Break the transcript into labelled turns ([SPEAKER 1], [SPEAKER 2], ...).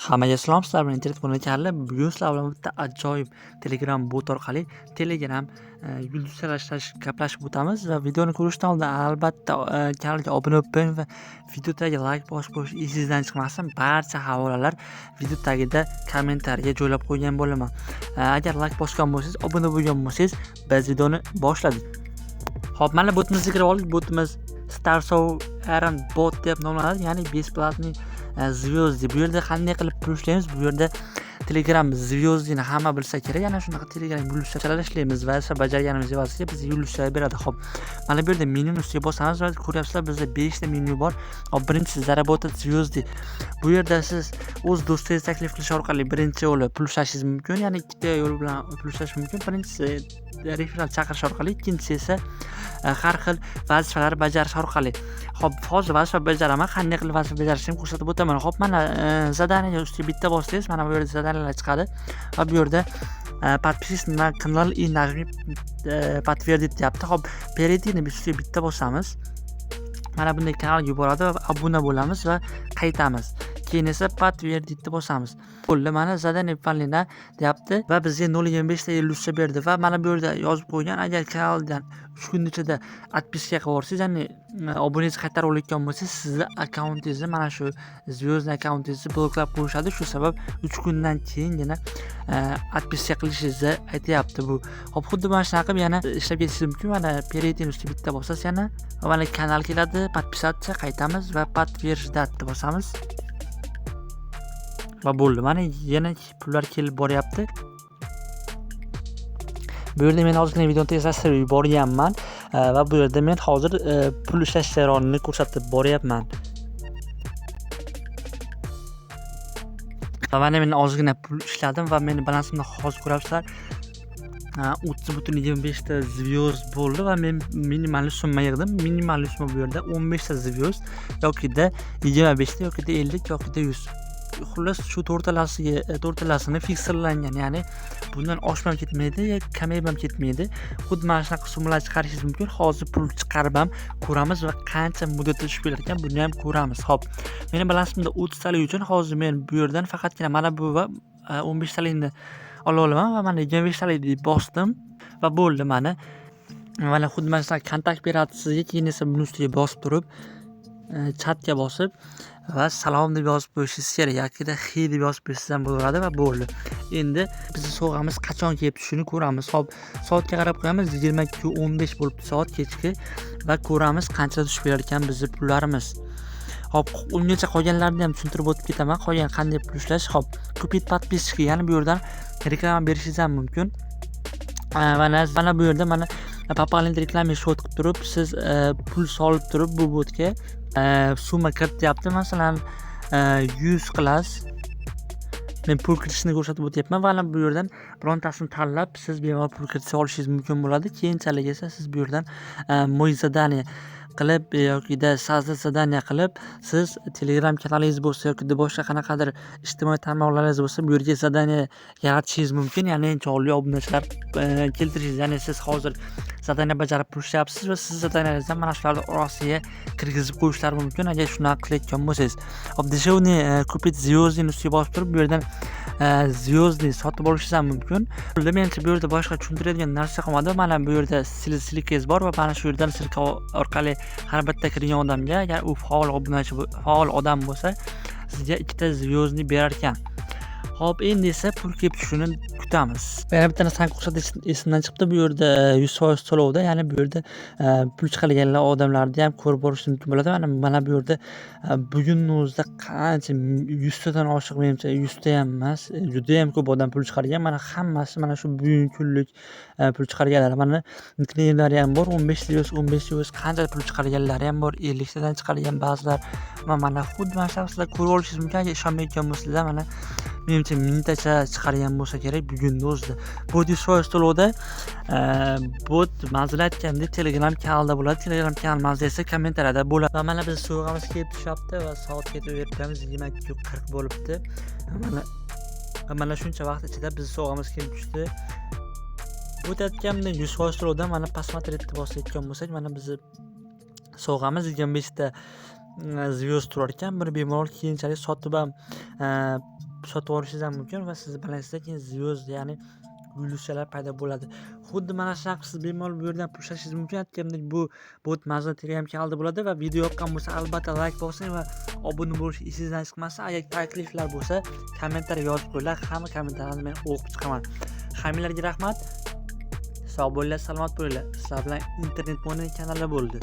[SPEAKER 1] Hammaga salom, sizlar bilan internet kanali Karli. Bugun sizlar bilan bitta ajoyib Telegram bot orqali Telegram yulduzlashlash gaplashib o'tamiz va videoni ko'rishdan oldin albatta kanalga obuna bo'ling va videodagi like bosish esingizdan chiqmasin. Barcha havolalar video tagida kommentariyaga joylab qo'ygan bo'laman. Agar like bosgan bo'lsangiz, obuna bo'lgan bo'lsangiz, biz videoni boshladik. Xo'p, mana botimizga kirib oldik. Botimiz Starsow Aaron bot deb nomlanadi, ya'ni besplatniy звезды. Bu yerda qanday qilib pul ishlaymiz? Bu yerda Telegram звездini hamma bilsa kerak. Yana shunaqa Telegram yulduzchalar ishlaymiz va bajarganimiz evaziga bizga yulduzchalar beradi. Xo'p, mana bu yerda menyuni ustiga bosamiz va ko'ryapsizlar, bizda 5 ta menyu bor. Hop, birinchisi заработать звезды. Bu yerda siz o'z do'stingiz taklif qilish orqali birinchi yo'li pul ishlashingiz mumkin. Ya'ni ikkita yo'l bilan pul ishlash mumkin. Birinchisi referral chaqirish orqali, ikkinchisi esa har xil vazifalar bajarish orqali. Xo'p, hozir vazifa bajaraman. Qanday qilib vazifa bajarishni ko'rsatib o'taman. Xo'p, mana zadaniya ustiga bitta bossangiz, mana bu yerda zadaniyalar chiqadi va bu yerda подписывайтесь на канал и нажмите подтвердить deyapti. Xo'p, перейдini ustiga bitta bosamiz. Mana bunday kanalga yuboradi va obuna bo'lamiz va qaytamiz. Keyin esa подтвердitni bosamiz. Bo'ldi, mana zadaniya выполнено deyapti va bizga 0.25 ta yulduzcha berdi va mana bu yerda yozib qo'ygan, agar kanaldan 3 kun ichida отписка qilib yuborsangiz, ya'ni obunangizni qaytarib olayotgan bo'lsangiz, sizni akkauntingizni, mana shu звездный akkauntingizni bloklab qo'yishadi. Shu sabab 3 kundan keyingina отписка qilishingizni aytayapti bu. Hop, xuddi mana shunaqa qilib yana ishlab ketishingiz mumkin. Mana перейдini ustiga bitta bosasiz yana va mana kanal keladi, подписаться, qaytamiz va подтверждать bosamiz. Va bo'ldi. Mana yana pullar kelib boryapti. Bu yerda men hozirgina videoni tezlashtirib yuborganman va bu yerda men hozir pul ishlash jarayonini ko'rsatib boryapman. Va mana men ozgina pul ishladim va meni balansimni hozir ko'ryapsizlar. 30.25 ta звезд bo'ldi va men minimal summa yig'dim. Minimal summa bu yerda 15 ta звезд yokida 25 ta yokida 50 yokida 100. Xullas shu to'rtalasini fiksirlangan, ya'ni bundan oshmay ketmaydi, kamayib ham ketmaydi. Xuddi mana shunaqa summalar chiqarishingiz mumkin. Hozir pul chiqarib ham ko'ramiz va qancha muddatda tushib kelar ekan, buni ham ko'ramiz. Xo'p, meni balansimda 30 talik uchun hozir men bu yerdan faqatgina mana bu va 15 talikni ola olaman va mana 25 talikni bosdim va bo'ldi. Mana xuddi mana shunaqa kontakt beradi sizga. Keyin esa buni ustiga bosib turib chatga bosib va salom deb yozib qo'yishingiz kerak, yoki hi deb yozib qo'ysangiz ham bo'laveradi va bo'ldi. Endi bizning sovg'amiz qachon kelib tushishini ko'ramiz. Xo'p, soatga qarab qo'yamiz. 22:15 bo'libdi soat kechki va ko'ramiz qancha tushib kelar ekan bizning pullarimiz. Xo'p, ungacha qolganlarni ham tushuntirib o'tib ketaman. Qolgan qanday pul ishlash. Xo'p, купить подписчики, ya'ni bu yerdan reklama berishingiz ham mumkin. Mana bu yerda mana Papalin reklama shot qilib turib, siz pul solib turib bu botga summa kirityapti. Masalan, 100 qilasiz. Men pul kiritishni ko'rsatib o'tyapman va bu yerdan birontasini tanlab siz bemalol pul kiritsa olishingiz mumkin bo'ladi. Keyinchalik esa siz bu yerdan mo'y zadaniya qilib yoki sozdать zadaniya qilib, siz Telegram kanalingiz bo'lsa yoki boshqa qanaqadir ijtimoiy tarmoqlaringiz bo'lsa, bu yerga zadaniya yaratishingiz mumkin. Ya'ni jonli obunachilar keltirishingiz. Ya'ni siz hozir zadaniya bajarib pul ishlayapsiz va siz zadaniyangizdan mana shularni orasiga kirgizib qo'yishlar mumkin agar shunaqa qilayotgan bo'lsangiz. Hop, дешевный купить звезды ustiga bosib turib, bu yerdan звезды sotib olishingiz ham mumkin. Menimcha bu yerda boshqa tushuntiradigan narsa qolmadi. Mana bu yerda silkangiz bor va mana shu yerdan silka orqali har bitta kirgan odamga, agar u faol odam bo'lsa, sizga 2 ta звездni berar ekan. Hop, endi esa pul kelib tushishini kutamiz. Yana bitta narsani ko'rsatish esimdan chiqdi. Bu yerda 100% to'lovda, ya'ni bu yerda pul chiqarganlar odamlarni ham ko'rib borishingiz mumkin bo'ladi. Mana bu yerda bugunning o'zida qancha 100 tadan oshiq, menimcha 100 ta ham emas, juda ham ko'p odam pul chiqargan. Mana hammasi mana shu bugungi kunlik pul chiqarganlar. Mana nickname'lari ham bor, 15 qancha pul chiqarganlari ham bor, 50 tadan chiqargan ba'zilar. Mana xuddi mana shu sizlar ko'rib olishingiz mumkin. Agar ishonmayotgan bo'lsangizlar, mana menimcha mingtacha chiqargan bo'lsa kerak bugunning o'zida. Bu 100% to'lovda bot manzil aytganda Telegram kanalda bo'ladi. Telegram kanal manzili esa kommentariyada bo'ladi. Va mana biz sovg'amiz kelib tushyapti va soat ketaveribmiz, 22:40 bo'libdi. Mana shuncha vaqt ichida biz sovg'amiz kelib tushdi. Bu aytganimda 100% to'lovda mana посмотретni bosayotgan bo'lsak, mana bizni sovg'amiz 25 ta звезд turar ekan. Buni bemalol keyinchalik sotib ham sotib olishingiz ham mumkin va siz bilasizki keyin звезд, ya'ni yulduzchalar paydo bo'ladi. Xuddi mana shunaqa siz bemalol bu yerdan pul ishlashingiz mumkin. Aytganimdek, bu bot mazmun Telegram kanalida bo'ladi va video yoqqan bo'lsa albatta like bosing va obuna bo'lish esingizdan chiqmasin. Agar takliflar bo'lsa kommentariya yozib qo'yinglar. Hamma kommentarlarni men o'qib chiqaman. Hammalarga rahmat. Sog' bo'linglar, salomat bo'linglar. Sizlar bilan internet mo'yni kanali bo'ldi.